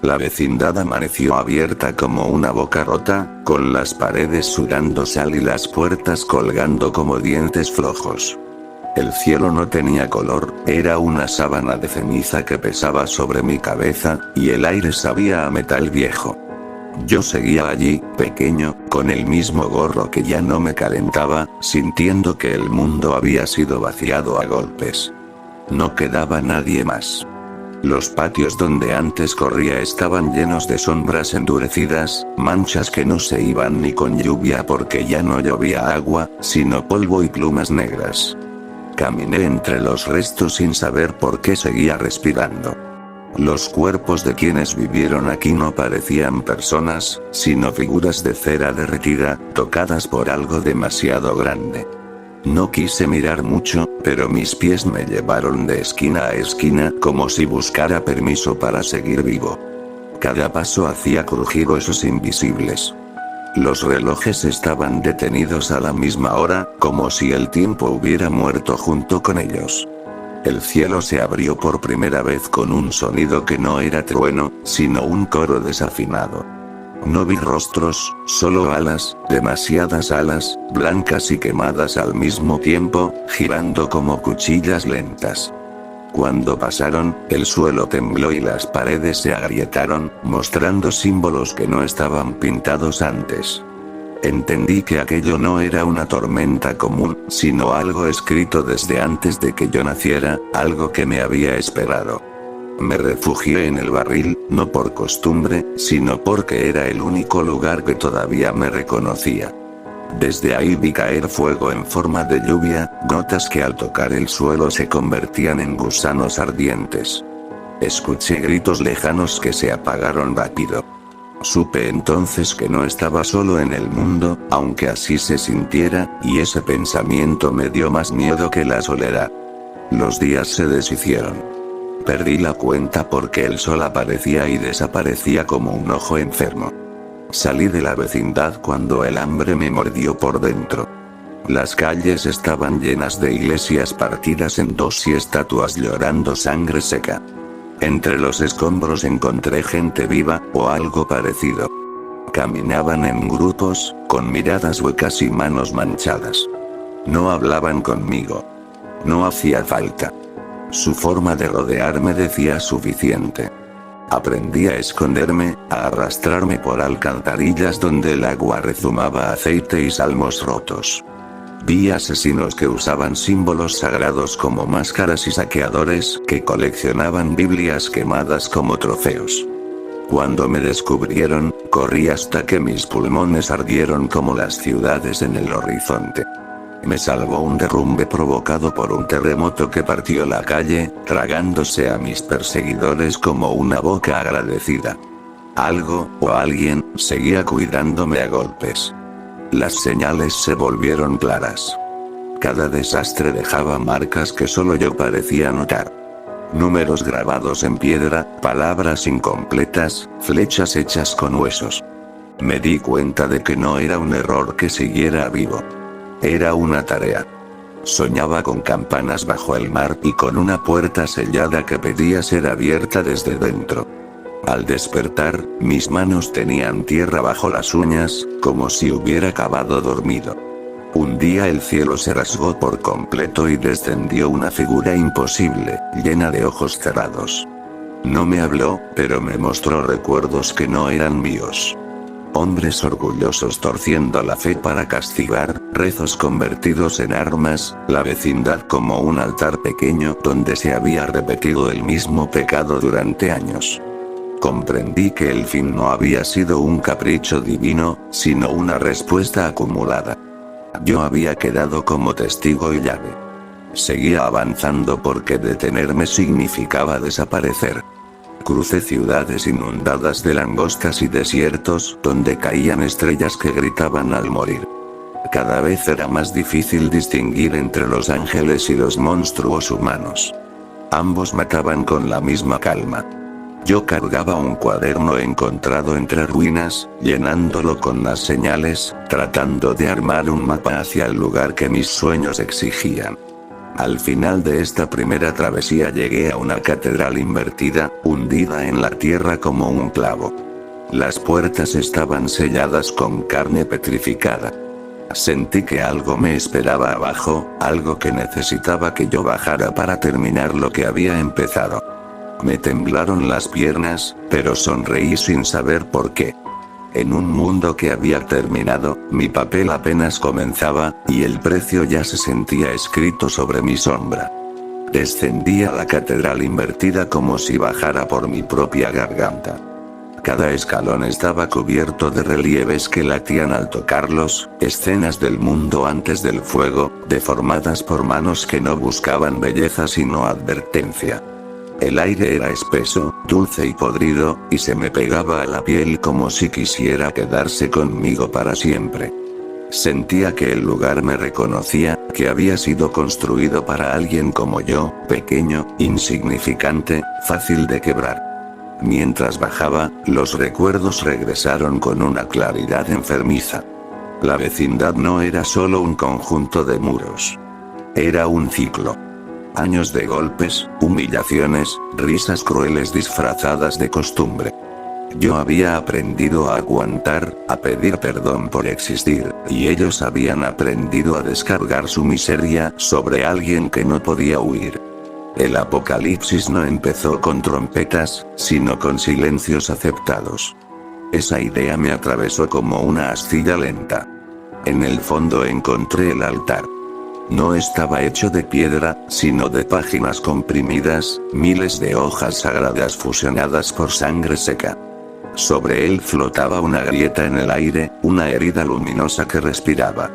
La vecindad amaneció abierta como una boca rota, con las paredes sudando sal y las puertas colgando como dientes flojos. El cielo no tenía color, era una sábana de ceniza que pesaba sobre mi cabeza, y el aire sabía a metal viejo. Yo seguía allí, pequeño, con el mismo gorro que ya no me calentaba, sintiendo que el mundo había sido vaciado a golpes. No quedaba nadie más. Los patios donde antes corría estaban llenos de sombras endurecidas, manchas que no se iban ni con lluvia porque ya no llovía agua, sino polvo y plumas negras. Caminé entre los restos sin saber por qué seguía respirando. Los cuerpos de quienes vivieron aquí no parecían personas, sino figuras de cera derretida, tocadas por algo demasiado grande. No quise mirar mucho, pero mis pies me llevaron de esquina a esquina como si buscara permiso para seguir vivo. Cada paso hacía crujir huesos invisibles. Los relojes estaban detenidos a la misma hora, como si el tiempo hubiera muerto junto con ellos. El cielo se abrió por primera vez con un sonido que no era trueno, sino un coro desafinado. No vi rostros, solo alas, demasiadas alas, blancas y quemadas al mismo tiempo, girando como cuchillas lentas. Cuando pasaron, el suelo tembló y las paredes se agrietaron, mostrando símbolos que no estaban pintados antes. Entendí que aquello no era una tormenta común, sino algo escrito desde antes de que yo naciera, algo que me había esperado. Me refugié en el barril, no por costumbre, sino porque era el único lugar que todavía me reconocía. Desde ahí vi caer fuego en forma de lluvia, gotas que al tocar el suelo se convertían en gusanos ardientes. Escuché gritos lejanos que se apagaron rápido. Supe entonces que no estaba solo en el mundo, aunque así se sintiera, y ese pensamiento me dio más miedo que la soledad. Los días se deshicieron. Perdí la cuenta porque el sol aparecía y desaparecía como un ojo enfermo. Salí de la vecindad cuando el hambre me mordió por dentro. Las calles estaban llenas de iglesias partidas en dos y estatuas llorando sangre seca. Entre los escombros encontré gente viva, o algo parecido. Caminaban en grupos, con miradas huecas y manos manchadas. No hablaban conmigo. No hacía falta. Su forma de rodearme decía suficiente. Aprendí a esconderme, a arrastrarme por alcantarillas donde el agua rezumaba aceite y salmos rotos. Vi asesinos que usaban símbolos sagrados como máscaras y saqueadores que coleccionaban Biblias quemadas como trofeos. Cuando me descubrieron, corrí hasta que mis pulmones ardieron como las ciudades en el horizonte. Me salvó un derrumbe provocado por un terremoto que partió la calle, tragándose a mis perseguidores como una boca agradecida. Algo, o alguien, seguía cuidándome a golpes. Las señales se volvieron claras. Cada desastre dejaba marcas que solo yo parecía notar. Números grabados en piedra, palabras incompletas, flechas hechas con huesos. Me di cuenta de que no era un error que siguiera vivo. Era una tarea. Soñaba con campanas bajo el mar y con una puerta sellada que pedía ser abierta desde dentro. Al despertar, mis manos tenían tierra bajo las uñas, como si hubiera acabado dormido. Un día el cielo se rasgó por completo y descendió una figura imposible, llena de ojos cerrados. No me habló, pero me mostró recuerdos que no eran míos. Hombres orgullosos torciendo la fe para castigar, rezos convertidos en armas, la vecindad como un altar pequeño donde se había repetido el mismo pecado durante años. Comprendí que el fin no había sido un capricho divino, sino una respuesta acumulada. Yo había quedado como testigo y llave. Seguía avanzando porque detenerme significaba desaparecer. Crucé ciudades inundadas de langostas y desiertos donde caían estrellas que gritaban al morir. Cada vez era más difícil distinguir entre los ángeles y los monstruos humanos. Ambos mataban con la misma calma. Yo cargaba un cuaderno encontrado entre ruinas, llenándolo con las señales, tratando de armar un mapa hacia el lugar que mis sueños exigían. Al final de esta primera travesía llegué a una catedral invertida, hundida en la tierra como un clavo. Las puertas estaban selladas con carne petrificada. Sentí que algo me esperaba abajo, algo que necesitaba que yo bajara para terminar lo que había empezado. Me temblaron las piernas, pero sonreí sin saber por qué. En un mundo que había terminado, mi papel apenas comenzaba, y el precio ya se sentía escrito sobre mi sombra. Descendí a la catedral invertida como si bajara por mi propia garganta. Cada escalón estaba cubierto de relieves que latían al tocarlos, escenas del mundo antes del fuego, deformadas por manos que no buscaban belleza sino advertencia. El aire era espeso, dulce y podrido, y se me pegaba a la piel como si quisiera quedarse conmigo para siempre. Sentía que el lugar me reconocía, que había sido construido para alguien como yo, pequeño, insignificante, fácil de quebrar. Mientras bajaba, los recuerdos regresaron con una claridad enfermiza. La vecindad no era solo un conjunto de muros. Era un ciclo. Años de golpes, humillaciones, risas crueles disfrazadas de costumbre. Yo había aprendido a aguantar, a pedir perdón por existir, y ellos habían aprendido a descargar su miseria sobre alguien que no podía huir. El apocalipsis no empezó con trompetas, sino con silencios aceptados. Esa idea me atravesó como una astilla lenta. En el fondo encontré el altar. No estaba hecho de piedra, sino de páginas comprimidas, miles de hojas sagradas fusionadas por sangre seca. Sobre él flotaba una grieta en el aire, una herida luminosa que respiraba.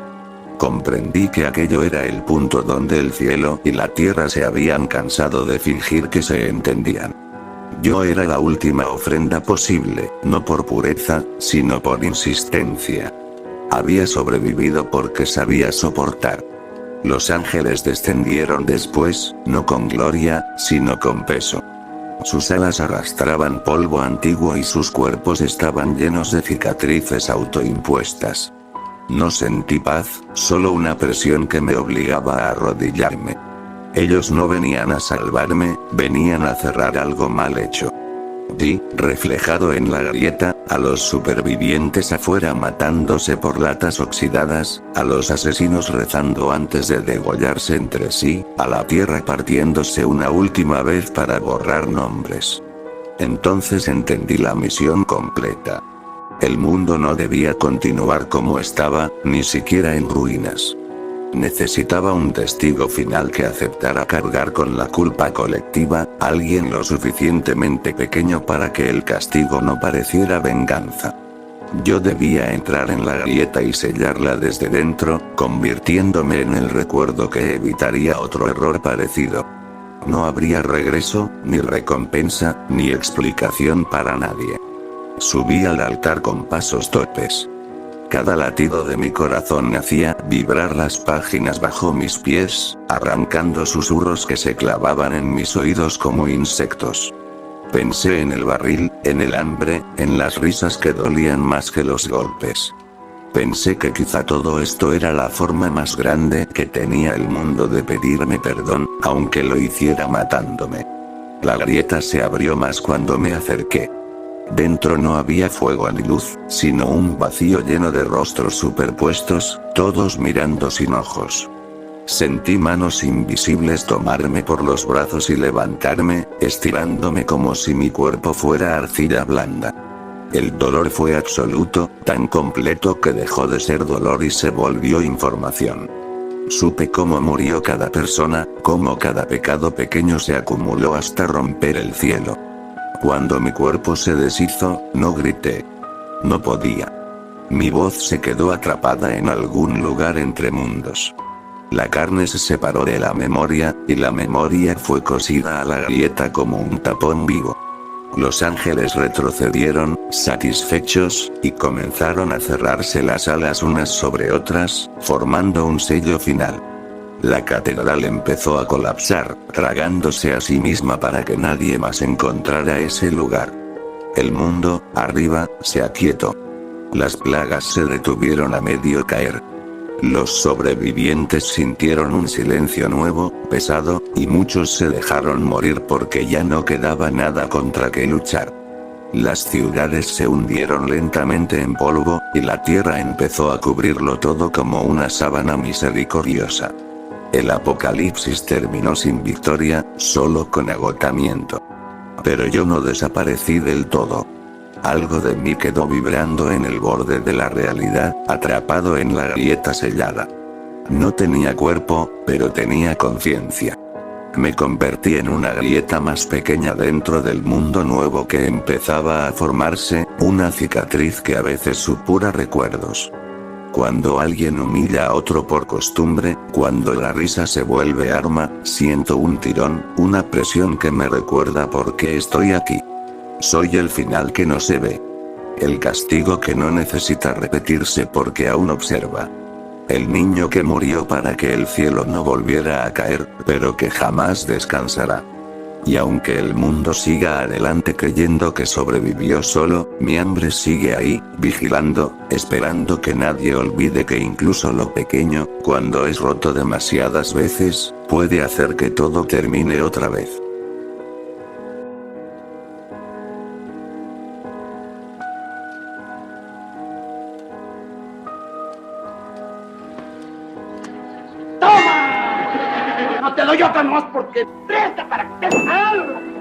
Comprendí que aquello era el punto donde el cielo y la tierra se habían cansado de fingir que se entendían. Yo era la última ofrenda posible, no por pureza, sino por insistencia. Había sobrevivido porque sabía soportar. Los ángeles descendieron después, no con gloria, sino con peso. Sus alas arrastraban polvo antiguo y sus cuerpos estaban llenos de cicatrices autoimpuestas. No sentí paz, solo una presión que me obligaba a arrodillarme. Ellos no venían a salvarme, venían a cerrar algo mal hecho. Vi, reflejado en la grieta, a los supervivientes afuera matándose por latas oxidadas, a los asesinos rezando antes de degollarse entre sí, a la tierra partiéndose una última vez para borrar nombres. Entonces entendí la misión completa. El mundo no debía continuar como estaba, ni siquiera en ruinas. Necesitaba un testigo final que aceptara cargar con la culpa colectiva, alguien lo suficientemente pequeño para que el castigo no pareciera venganza. Yo debía entrar en la grieta y sellarla desde dentro, convirtiéndome en el recuerdo que evitaría otro error parecido. No habría regreso, ni recompensa, ni explicación para nadie. Subí al altar con pasos torpes. Cada latido de mi corazón hacía vibrar las páginas bajo mis pies, arrancando susurros que se clavaban en mis oídos como insectos. Pensé en el barril, en el hambre, en las risas que dolían más que los golpes. Pensé que quizá todo esto era la forma más grande que tenía el mundo de pedirme perdón, aunque lo hiciera matándome. La grieta se abrió más cuando me acerqué. Dentro no había fuego ni luz, sino un vacío lleno de rostros superpuestos, todos mirando sin ojos. Sentí manos invisibles tomarme por los brazos y levantarme, estirándome como si mi cuerpo fuera arcilla blanda. El dolor fue absoluto, tan completo que dejó de ser dolor y se volvió información. Supe cómo murió cada persona, cómo cada pecado pequeño se acumuló hasta romper el cielo. Cuando mi cuerpo se deshizo, no grité. No podía. Mi voz se quedó atrapada en algún lugar entre mundos. La carne se separó de la memoria, y la memoria fue cosida a la grieta como un tapón vivo. Los ángeles retrocedieron, satisfechos, y comenzaron a cerrarse las alas unas sobre otras, formando un sello final. La catedral empezó a colapsar, tragándose a sí misma para que nadie más encontrara ese lugar. El mundo, arriba, se aquietó. Las plagas se detuvieron a medio caer. Los sobrevivientes sintieron un silencio nuevo, pesado, y muchos se dejaron morir porque ya no quedaba nada contra que luchar. Las ciudades se hundieron lentamente en polvo, y la tierra empezó a cubrirlo todo como una sábana misericordiosa. El apocalipsis terminó sin victoria, solo con agotamiento. Pero yo no desaparecí del todo. Algo de mí quedó vibrando en el borde de la realidad, atrapado en la grieta sellada. No tenía cuerpo, pero tenía conciencia. Me convertí en una grieta más pequeña dentro del mundo nuevo que empezaba a formarse, una cicatriz que a veces supura recuerdos. Cuando alguien humilla a otro por costumbre, cuando la risa se vuelve arma, siento un tirón, una presión que me recuerda por qué estoy aquí. Soy el final que no se ve. El castigo que no necesita repetirse porque aún observa. El niño que murió para que el cielo no volviera a caer, pero que jamás descansará. Y aunque el mundo siga adelante creyendo que sobrevivió solo, mi hambre sigue ahí, vigilando, esperando que nadie olvide que incluso lo pequeño, cuando es roto demasiadas veces, puede hacer que todo termine otra vez. ¡Toma! No te doy otra nomás porque presta para que te algo.